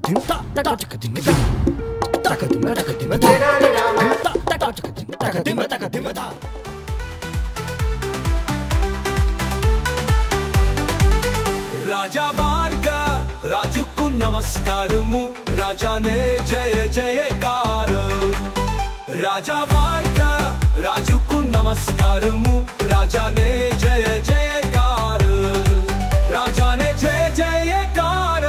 राजा बारका राजू को नमस्कार मु राजा ने जय जयकार। राजा बारका राजू को नमस्कार मु राजा ने जय जयकार। राजा ने जय जयकार।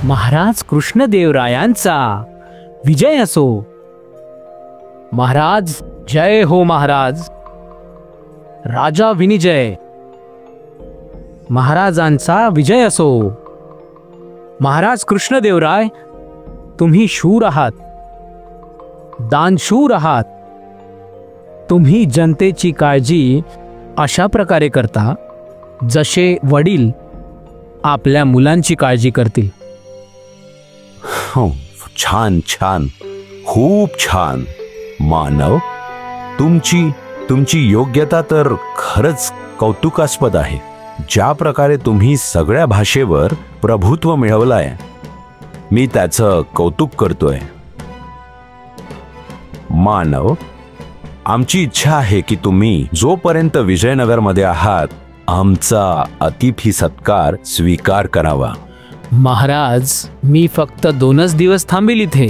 महाराज कृष्णदेवरायांचा विजय असो। महाराज जय हो महाराज। राजा विनिजय। महाराजांचा विजय असो। महाराज कृष्णदेवराय तुम्ही शूर आहात, दानशूर आहात। तुम्ही जनतेची काळजी अशा प्रकारे करता जसे वडील आपल्या मुलांची काळजी करतील। हो, छान छान, खूप छान मानव। तुमची योग्यता तर खरंच कौतुकास्पद आहे। ज्या प्रकारे तुम्ही सगळ्या भाषेवर प्रभुत्व मिळवलाय, मी त्याचं कौतुक करतोय। मानव, आमची इच्छा आहे की तुम्ही जोपर्यंत विजयनगरमध्ये आहात आमचा अतिथी सत्कार स्वीकार करावा। महाराज, मी फक्त 2च दिवस थांबेल इथे,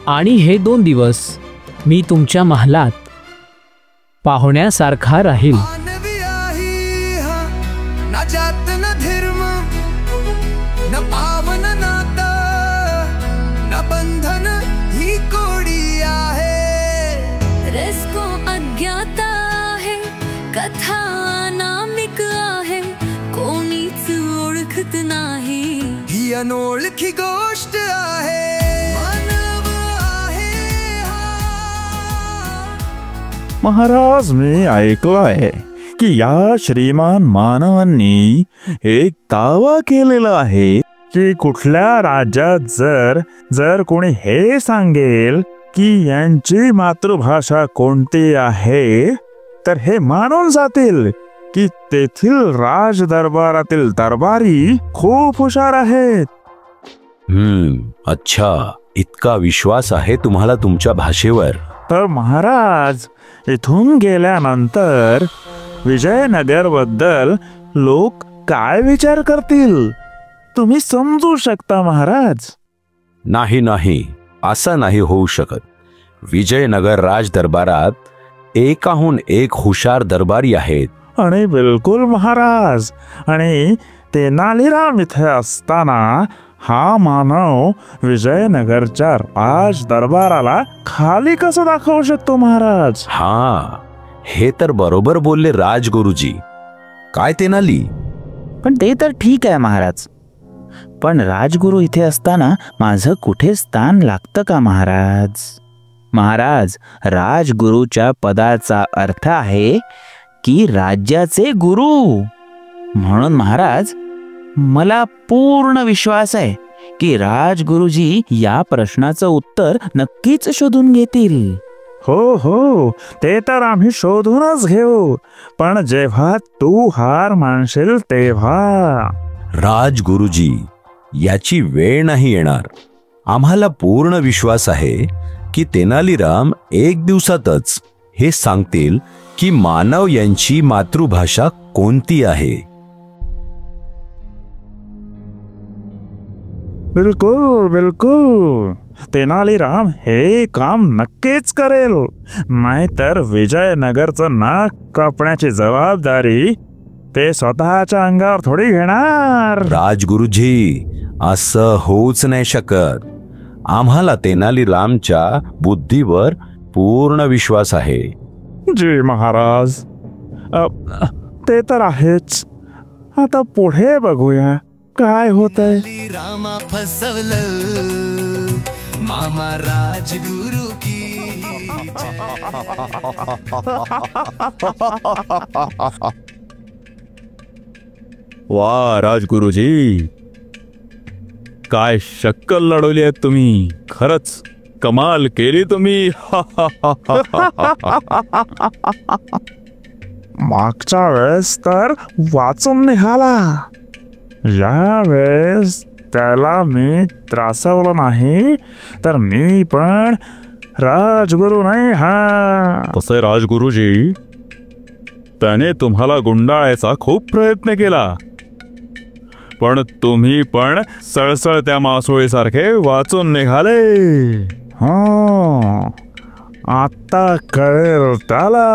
आणि हे 2 दिवस मी तुमच्या महालात पाहुण्यासारखा राहील। न जात न धर्म न पावन नाता न बंधन ही कोडी आहे। रसको अज्ञात आहे, कथा अनामिक आहे, कोणीच ओळखत नाही, ही अनोळखी गोष्ट आहे। मानव आहे हा। महाराज, मी ऐकलंय की या श्रीमान मानवांनी एक दावा केलेला आहे की कुठल्या राज्यात जर कोणी हे सांगेल की यांची मातृभाषा कोणती आहे तर हे मानून जातील की तेथील राज दरबारातील दरबारी खूप हुशार आहेत। अच्छा, इतका विश्वास आहे तुम्हाला तुमच्या भाषेवर? तर महाराज, इथून गेल्यानंतर विजयनगर बद्दल लोक काय विचार करतील तुम्ही समजू शकता महाराज? नाही, असं नाही होऊ शकत। विजयनगर राज दरबारात एकाहून एक हुशार दरबारी आहेत। आणि बिलकुल महाराज, आणि तेनालीराम इथे असताना हा मानव विजयनगरच्या राज दरबाराला खाली कसं दाखवू शकतो महाराज? हा, हे तर बरोबर बोलले राजगुरुजी। काय तेनाली? पण ते तर ठीक आहे महाराज, पण राजगुरु इथे असताना माझं कुठे स्थान लागतं का महाराज? महाराज, राजगुरूच्या पदाचा अर्थ आहे की राज्याचे गुरु। म्हणून महाराज, मला पूर्ण विश्वास आहे की राजगुरुजी या प्रश्नाचं उत्तर नक्कीच शोधून घेतील। हो, ते तर आम्ही शोधूनच घेऊ, पण जेव्हा तू हार मानशील तेव्हा। राजगुरुजी, याची वेळ नाही येणार। आम्हाला पूर्ण विश्वास आहे की तेनालीराम 1 दिवसातच हे सांगतील की मानव यांची मातृभाषा कोणती आहे। बिलकुल, तेनालीराम हे काम नक्कीच करेल, नाहीतर विजयनगरचं नाक कापण्याची जबाबदारी ते स्वतःच्या अंगावर थोडी घेणार। राजगुरुजी, असं होऊच नाही शकत। आम्हाला तेनालीरामच्या बुद्धीवर पूर्ण विश्वास आहे। जी महाराज, ते तर आहेच। आता पुढे बघूया काय होतंय। रामा फसवलं मामा राजगुरु की। वा राजगुरुजी, काय शक्कल लढवली आहे तुम्ही. खरंच कमाल केली तुम्ही. मागच्या वेळेस तर वाचून निघाला, या वेळेस त्याला मी त्रासवलं नाही तर मी पण राजगुरू नाही. हा तसे राजगुरुजी, त्याने तुम्हाला गुंडाळायचा खूप प्रयत्न केला, पण तुम्ही पण सळसळत्या मासोळीसारखे वाचून निघाले. हो, आता कळेल त्याला.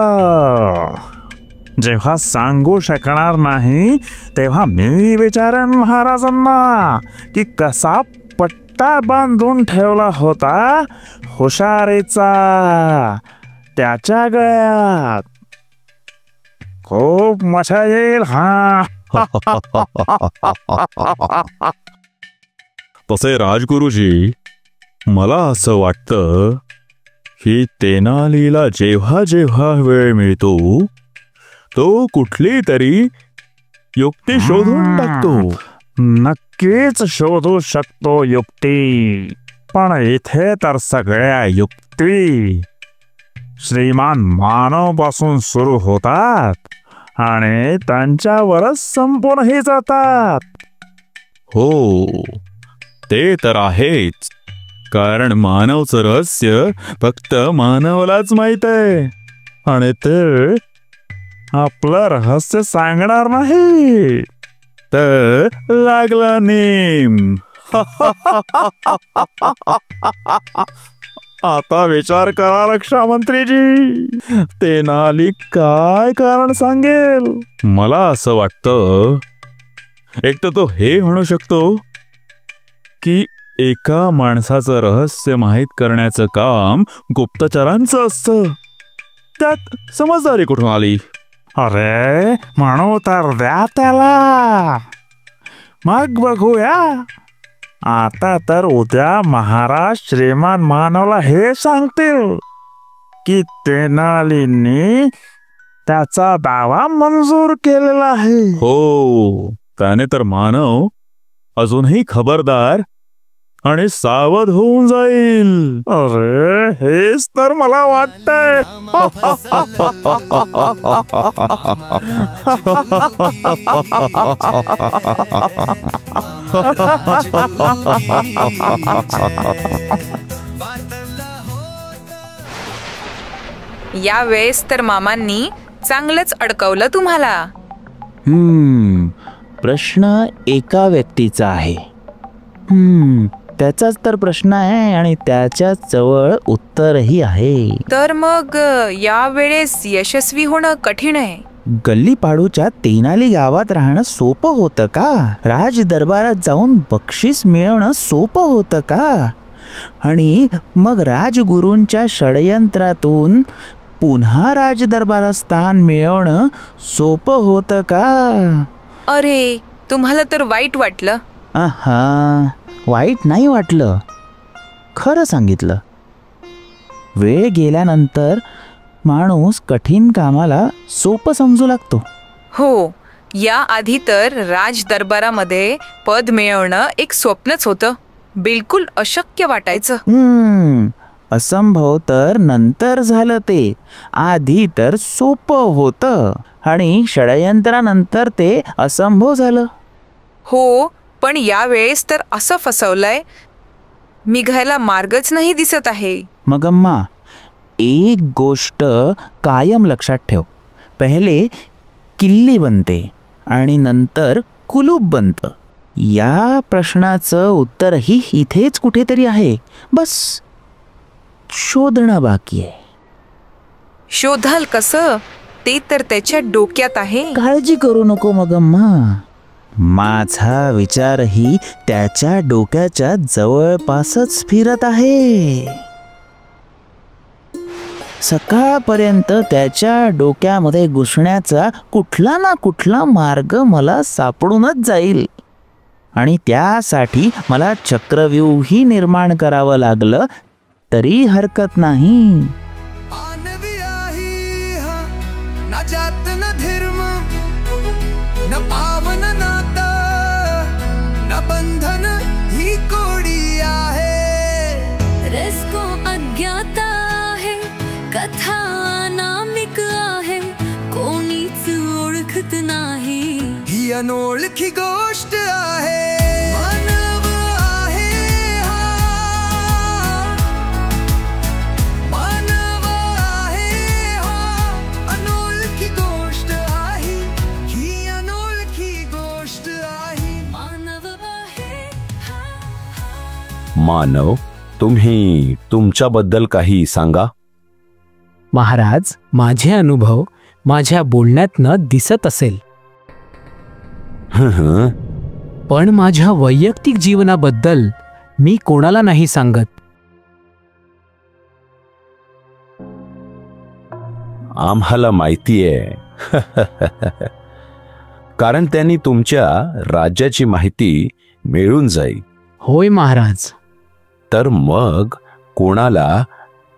जेव्हा सांगू शकणार नाही तेव्हा मी विचारेन महाराजांना की कसा पट्टा बांधून ठेवला होता हुशारीचा त्याच्या गळ्यात. खूप मजा येईल. हा तसे राजगुरुजी, मला असं वाटतं की तेनालीला जेव्हा जेव्हा वेळ मिळतो तो कुठली तरी युक्ती शोधून टाकतो. नक्कीच शोधू शकतो युक्ती, पण इथे तर सगळ्या युक्ती श्रीमान मानव पासून सुरू होतात आणि त्यांच्यावरच संपूनही जातात. हो, ते तर आहेच, कारण मानवचं रहस्य फक्त मानवालाच माहित आहे आणि ते आपलं रहस्य सांगणार नाही. तर लागला नेम. आता विचार करा रक्षामंत्रीजी, तेनाली काय कारण सांगेल. मला असं वाटतं एक तर तो हे म्हणू शकतो की एका माणसाचं रहस्य माहीत करण्याचं काम गुप्तचरांचं असतं, त्यात समजदारी कुठून आली. अरे म्हणू तर द्या त्याला, मग बघूया. आता तर उद्या महाराज श्रीमान मानवला हे सांगतील की तेनालीने त्याचा दावा मंजूर केलेला आहे. हो, त्याने तर मानव अजूनही खबरदार आणि सावध होऊन जाईल. अरे हेच तर मला वाटतंय. या वेळेस तर मामांनी चांगलंच अडकवलं तुम्हाला. प्रश्न एका व्यक्तीचा आहे. त्याचाच तर प्रश्न आहे आणि त्याच्याच जवळ उत्तरही आहे. तर मग या वेळेस यशस्वी होणं कठीण आहे. गल्लीपाडूच्या तेनाली गावात राहणं सोपं होतं का? राज दरबारात जाऊन बक्षीस मिळवणं सोपं होतं का? आणि मग राजगुरूंच्या षडयंत्रातून पुन्हा राज दरबारात स्थान मिळवणं सोपं होतं का? अरे, तुम्हाला तर वाईट वाटलं. वाईट नाही वाटलं, खरं सांगितलं. वेळ गेल्यानंतर माणूस कठीण कामाला सोपं समजू लागतो. हो, या आधी तर राज दरबारामध्ये पद मिळवणं एक स्वप्नच होतं. बिलकुल अशक्य वाटायचं. असंभव तर नंतर झालं. ते आधी तर सोपं होतं आणि षडयंत्रानंतर ते असंभव झालं. हो, पण या वेळेस तर असं फसवलंय, निघायला मार्गच नाही दिसत आहे. मग अम्मा, एक गोष्ट कायम लक्षात ठेव. पहिले किल्ली बनते आणि नंतर कुलूप बनतं. या प्रश्नाचं उत्तरही इथेच कुठेतरी आहे. बस शोधणं बाकी आहे. शोधाल कसं? ते तर त्याच्या डोक्यात आहे. काळजी करू नको मग अम्मा, माझा विचारही त्याच्या डोक्याच्या जवळपासच फिरत आहे. सकाळपर्यंत त्याच्या डोक्यामध्ये घुसण्याचा कुठला ना कुठला मार्ग मला सापडूनच जाईल आणि त्यासाठी मला चक्रव्यूही निर्माण करावं लागलं तरी हरकत नाही. न जात न धर्म न पावन नाता न बंधन ही कथा अनामिक आहे, कोणीच ओळखत नाही. ही अनोळखी गोष्ट आहे, मानव आहे हा, मानव आहे हा. अनोळखी गोष्ट आहे, ही अनोळखी गोष्ट आहे. मानव आहे हा. मानव, तुम्ही तुमच्याबद्दल काही सांगा. महाराज, माझे अनुभव माझ्या बोलण्यातनं दिसत असेल, पण माझ्या वैयक्तिक जीवनाबद्दल मी कोणाला नाही सांगत. आम्हाला माहितीये. कारण त्यांनी तुमच्या राज्याची माहिती मिळून जाईल. होय महाराज. तर मग कोणाला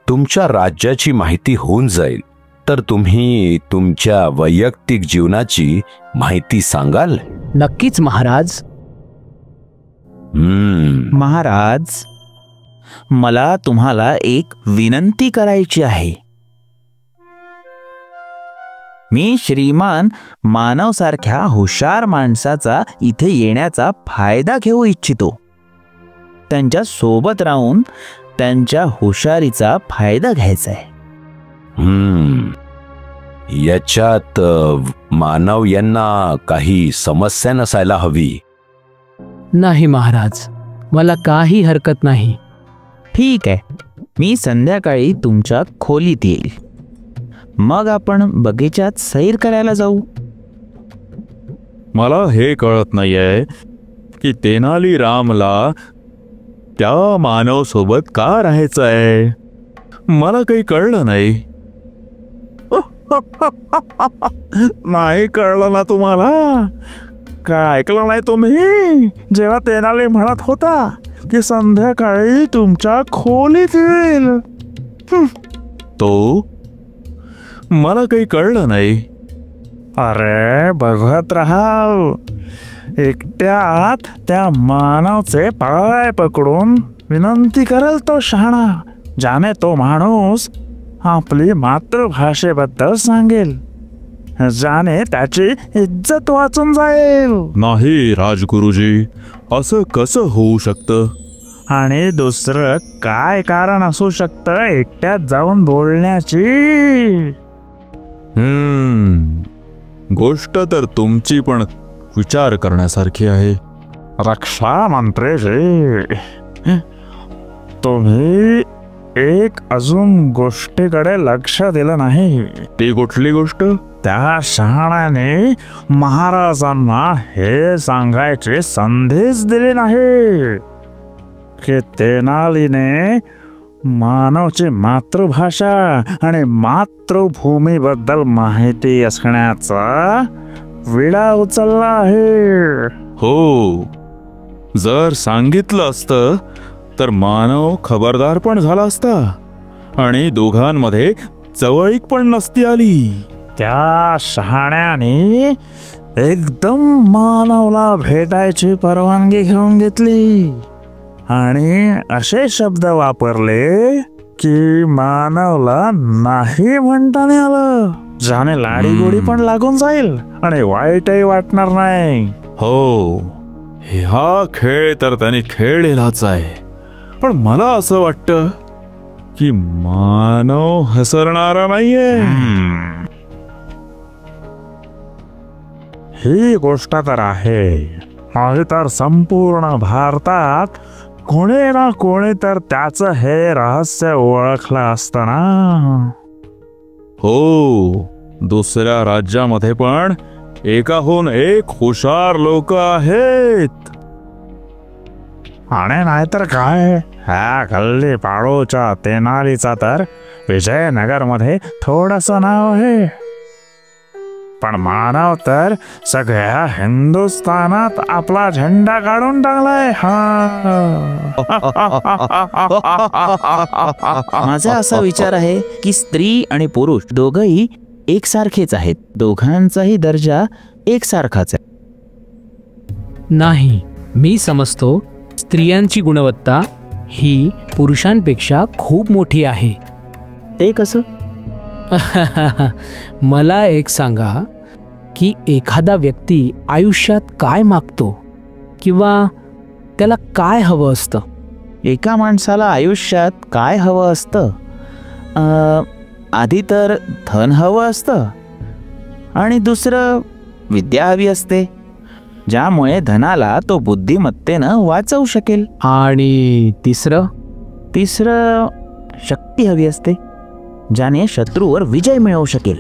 तुमच्या राज्याची माहिती होऊन जाईल तर तुम्ही तुमच्या वैयक्तिक जीवनाची माहिती सांगाल? नक्कीच महाराज. महाराज, मला तुम्हाला एक विनंती करायची आहे. मी श्रीमान मानव सारख्या हुशार माणसाचा इथे येण्याचा फायदा घेऊ इच्छितो. त्यांच्या सोबत राहून त्यांच्या हुशारीचा फायदा घ्यायचा आहे. याच्यात मानव यांना काही समस्या नसायला हवी. नाही महाराज, मला काही हरकत नाही. ठीक आहे, मी संध्याकाळी तुमच्या खोलीत येईल. मग आपण बगीचात सैर करायला जाऊ. मला हे कळत नाहीये की तेनालीरामला त्या मानव सोबत का राहायचं आहे. मला काही कळलं नाही. नाही कळलं ना तुम्हाला? काय ऐकलं नाही तुम्ही जेव्हा तेनाली म्हणत होता की संध्याकाळी तुमच्या खोलीत येईल? तो मला काही कळलं नाही. अरे बघत राहा. एकट्यात त्या मानवचे पाय पकडून विनंती करेल तो शहाणा, ज्याने तो माणूस आपली मातृभाषेबद्दल सांगेल, ज्याने त्याची इज्जत वाचून जाईल. नाही राजगुरुजी, असं कसं होऊ शकतं? आणि दुसरं काय कारण असू शकतं एकट्यात जाऊन बोलण्याची? गोष्ट तर तुमची पण विचार करण्यासारखी आहे. रक्षा मंत्रीजी, तुम्ही एक अजून गोष्टीकडे लक्ष दिलं नाही. ती कुठली गोष्ट? त्या शहाण्याने महाराजांना हे सांगायची संधीच दिली नाही की तेनालीने मानवची मातृभाषा आणि मातृभूमीबद्दल माहिती असण्याचा विडा उचलला आहे. हो, जर सांगितलं असतं तर मानव खबरदार पण झाला असता आणि दोघांमध्ये जवळीक पण नसती आली. त्या शहाण्याने एकदम मानवला भेटायची परवानगी घेऊन घेतली आणि असे शब्द वापरले की मानवला नाही म्हणता नाही आलं, ज्याने लाडी गोडी पण लागून जाईल आणि वाईटही वाटणार नाही. हो, हा खेळ तर त्याने खेळलेलाच आहे, पण मला असं वाटतं की मानव हसरणारा नाहीये. ही गोष्ट तर आहे, नाही तर संपूर्ण भारतात कोणी ना कोणी तर त्याचं हे रहस्य ओळखलं असतं ना. हो, दुसऱ्या राज्यामध्ये पण एकाहून एक हुशार लोक आहेत. आणि नाहीतर काय, ह्या गल्ली पाडोच्या तेनालीचा तर विजयनगर मध्ये थोडस नाव आहे, पण मानव तर सगळ्या हिंदुस्थानात आपला झेंडा काढून टाकलाय. माझा असा विचार आहे की स्त्री आणि पुरुष दोघंही एकसारखेच आहेत, दोघांचाही दर्जा एकसारखाच आहे. नाही, मी समजतो स्त्रियांची गुणवत्ता ही पुरुषांपेक्षा खूप मोठी आहे. ते कसं? मला एक सांगा की एखादा व्यक्ती आयुष्यात काय मागतो किंवा त्याला काय हवं असतं? एका माणसाला आयुष्यात काय हवं असतं? आधी तर धन हवं असतं आणि दुसरं विद्या हवी असते, ज्यामुळे धनाला तो बुद्धिमत्तेनं वाचवू शकेल. आणि तिसरं शक्ती हवी असते, ज्याने शत्रूवर विजय मिळवू शकेल.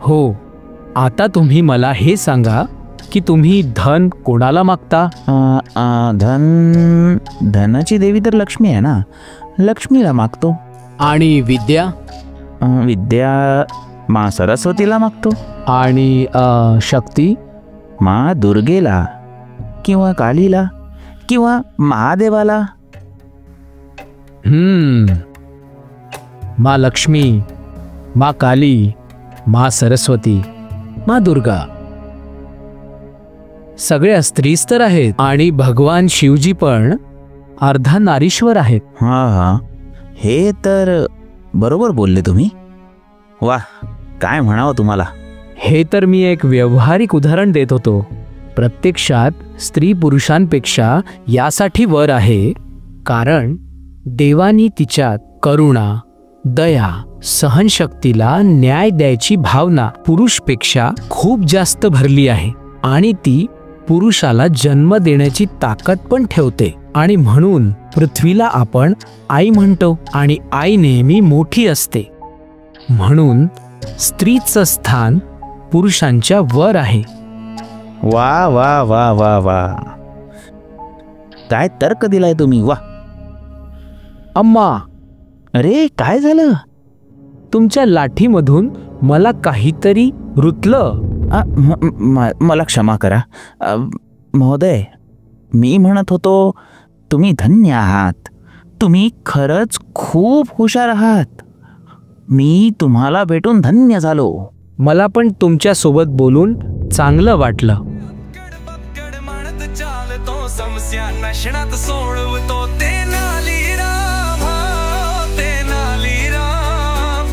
हो, आता तुम्ही मला हे सांगा की तुम्ही धन कोणाला मागता? धनाची देवी तर लक्ष्मी आहे ना, लक्ष्मीला मागतो. आणि विद्या? विद्या मा सरस्वतीला मागतो. आणि शक्ती? मा दुर्गेला किंवा कालीला किंवा महादेवाला. मा लक्ष्मी, मा काली, मा सरस्वती, मा दुर्गा सगळ्या स्त्रीच तर आहेत आणि भगवान शिवजी पण अर्धा नारीश्वर आहेत. हा, हे तर बरोबर बोलले तुम्ही. वा, काय म्हणावं तुम्हाला. हे तर मी एक व्यावहारिक उदाहरण देत होतो. प्रत्यक्षात स्त्री पुरुषांपेक्षा यासाठी वर आहे कारण देवानी तिच्यात करुणा, दया, सहनशक्तीला न्याय द्यायची भावना पुरुषपेक्षा खूप जास्त भरली आहे आणि ती पुरुषाला जन्म देण्याची ताकद पण ठेवते. आणि म्हणून पृथ्वीला आपण आई म्हणतो आणि आई नेहमी मोठी असते. म्हणून स्त्रीचं स्थान पुरुषांच्या वर आहे. वा वा वा वा वा, काय तर्क दिलाय तुम्ही. वा. अम्मा, अरे काय झालं? तुमच्या लाठीमधून मला काहीतरी रुतलं. मला क्षमा करा महोदय. मी म्हणत होतो तुम्ही धन्य आहात. तुम्ही खरंच खूप हुशार आहात. मी तुम्हाला भेटून धन्य झालो. मला पण तुमच्या सोबत बोलून चांगलं वाटलं. म्हणत चालतो समस्या नशणात सोडवतो ते नाली राम, ते नाली राम.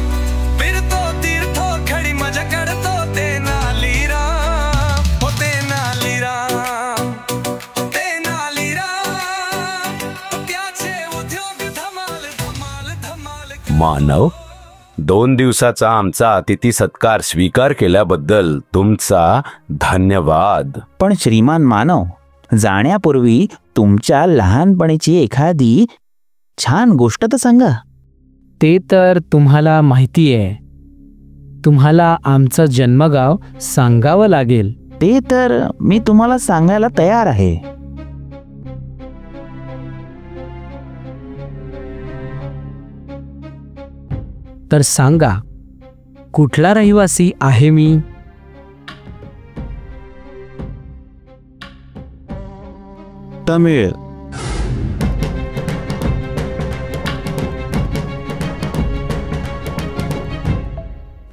फिरतो तीर्थो खडी मजा करतो ते नाली राम, हो ते नाली राम, ते नाली राम. त्याचे उद्योग धमाल धमाल धमाल. मानव, 2 दिवसाचा आमचा अतिथी सत्कार स्वीकार केल्याबद्दल तुमचा धन्यवाद. पण श्रीमान मानव, जाण्यापूर्वी तुमच्या लहानपणीची एखादी छान गोष्ट तर सांगा. ते तर तुम्हाला माहिती आहे. तुम्हाला आमचं जन्मगाव सांगावं लागेल. ते तर मी तुम्हाला सांगायला तयार आहे. तर सांगा, कुठला रहिवासी आहे मी? तमिळ.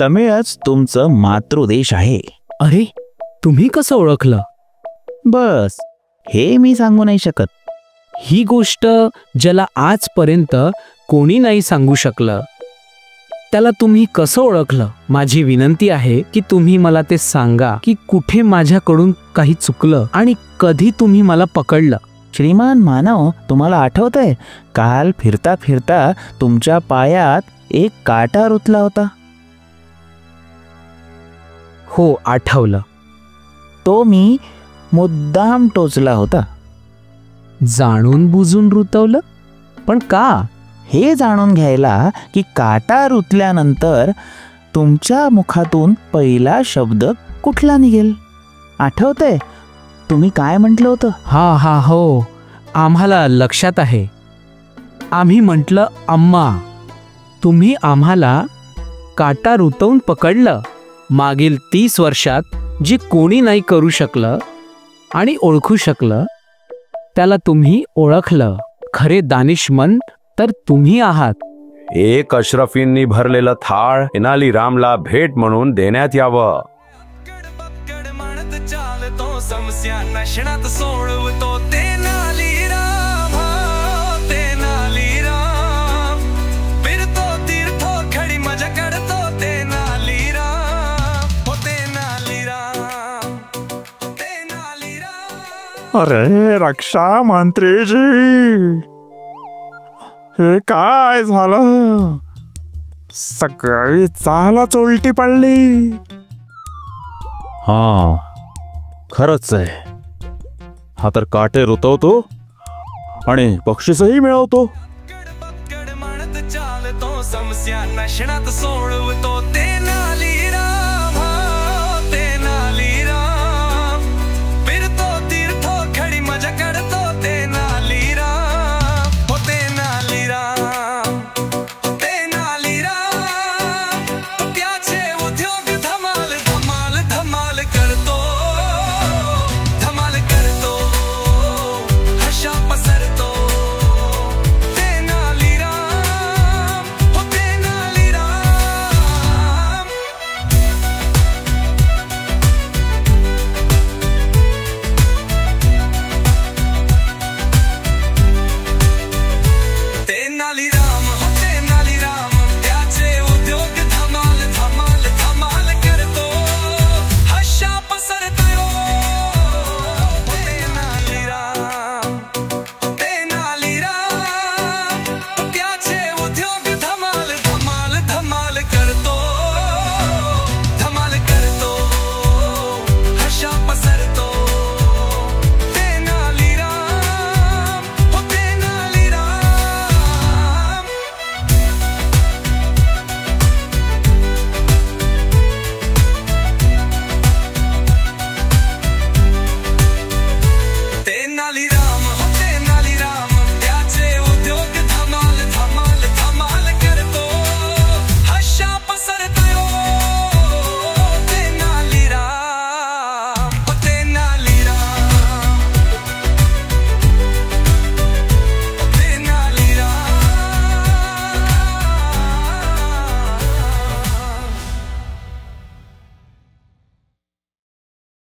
तमिळच तुमचं मातृदेश आहे. अरे, तुम्ही कसं ओळखलं? बस, हे मी सांगू नाही शकत. ही गोष्ट ज्याला आजपर्यंत कोणी नाही सांगू शकलं त्याला तुम्ही कसं ओळखलं? माझी विनंती आहे की तुम्ही मला ते सांगा की कुठे माझ्याकडून काही चुकलं आणि कधी तुम्ही मला पकडलं. श्रीमान मानव, तुम्हाला आठवतंय काल फिरता फिरता तुमच्या पायात एक काटा रुतला होता? हो, आठवलं. तो मी मुद्दाम टोचला होता. जाणून बुजून रुतवलं? पण का? हे जाणून घ्यायला की काटा रुतल्यानंतर तुमच्या मुखातून पहिला शब्द कुठला निघेल. आठवतंय तुम्ही काय म्हटलं होतं? हा, हो, आम्हाला लक्षात आहे. आम्ही म्हटलं अम्मा. तुम्ही आम्हाला काटा रुतवून पकडलं. मागील 30 वर्षात जे कोणी नाही करू शकलं आणि ओळखू शकलं त्याला तुम्ही ओळखलं. खरे दानिशमंद तर तुम्ही आहात. एक अशरफींनी भरलेलं थाळ तेनाली रामला भेट म्हणून देण्यात यावं. म्हणत चालतो समस्या नशणात सोडवतो ते नाली राम, ते नाली राम. फिरतो तीर्थो खडी मजा करतो ते नाली अरे रक्षा मंत्रीजी, हे काय झालं? सगळी चालच उलटी पडली. हा खरंच आहे. हा तर काटे रुतवतो आणि बक्षीसही मिळवतो. बक्कड म्हणत चालतो समस्या नशणात सोडवतो ते